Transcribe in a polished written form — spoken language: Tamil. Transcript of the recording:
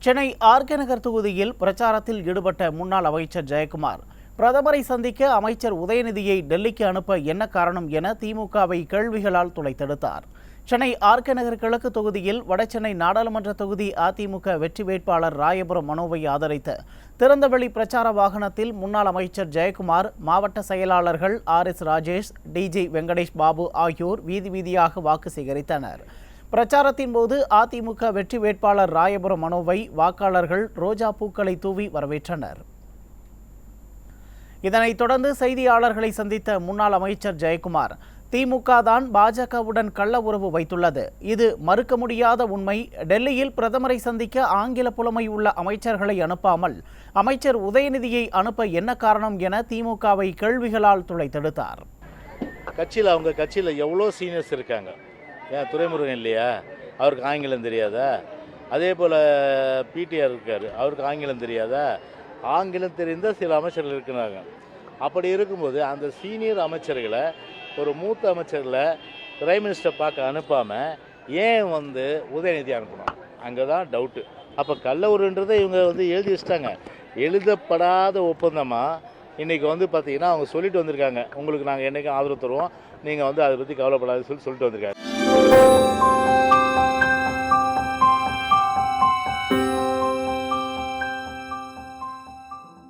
சென்னை ஆர்கே நகர் தொகுதியில் பிரச்சாரத்தில் ஈடுபட்ட முன்னாள் அமைச்சர் ஜெயக்குமார் பிரதமரை சந்திக்க அமைச்சர் உதயநிதியை டெல்லிக்கு அனுப்ப என்ன காரணம் என திமுகவை கேள்விகளால் துளைத்தெடுத்தார். சென்னை ஆர்கே நகர் கிழக்கு தொகுதியில் வடசென்னை நாடாளுமன்ற தொகுதி அதிமுக வெற்றி வேட்பாளர் ராயபுரம் மனோவை ஆதரித்து திறந்தவெளி பிரச்சார வாகனத்தில் முன்னாள் அமைச்சர் ஜெயக்குமார், மாவட்ட செயலாளர்கள் RS ராஜேஷ், DG வெங்கடேஷ் பாபு ஆகியோர் வீதி வீதியாக வாக்கு சேகரித்தனர். பிரச்சாரத்தின் போது அதிமுக வெற்றி வேட்பாளர் ராயபுரம் மனோவை வாக்காளர்கள் ரோஜா பூக்களை தூவி வரவேற்றனர். இதனைத் தொடர்ந்து செய்தியாளர்களை சந்தித்த முன்னாள் அமைச்சர் ஜெயக்குமார், திமுக தான் பாஜகவுடன் கள்ள உறவு வைத்துள்ளது, இது மறுக்க முடியாத உண்மை. டெல்லியில் பிரதமரை சந்திக்க ஆங்கில புலமை உள்ள அமைச்சர்களை அனுப்பாமல் அமைச்சர் உதயநிதியை அனுப்ப என்ன காரணம் என திமுகவை கேள்விகளால் துளைத்தெடுத்தார். அவங்க கட்சியில் எவ்வளோ சீனியர்ஸ் இருக்காங்க. ஏன் துரைமுருகன் இல்லையா? அவருக்கு ஆங்கிலம் தெரியாதா? அதே போல் PTR இருக்கார், அவருக்கு ஆங்கிலம் தெரியாதா? ஆங்கிலம் தெரிந்த சில அமைச்சர்கள் இருக்கிறாங்க. அப்படி இருக்கும்போது அந்த சீனியர் அமைச்சர்களை, ஒரு மூத்த அமைச்சர்களை பிரைம் மினிஸ்டர் பார்க்க அனுப்பாமல் ஏன் உதயநிதி அனுப்பணும்? அங்கே தான் டவுட்டு. அப்போ கள்ள உறவுன்றதை இவங்க எழுதி வச்சிட்டாங்க. எழுதப்படாத ஒப்பந்தமாக இன்றைக்கி பார்த்தீங்கன்னா அவங்க சொல்லிட்டு வந்திருக்காங்க, உங்களுக்கு நாங்கள் என்றைக்கும் ஆதரவு தருவோம், நீங்கள் அதை பற்றி கவலைப்படாதுன்னு சொல்லிட்டு வந்திருக்காங்க.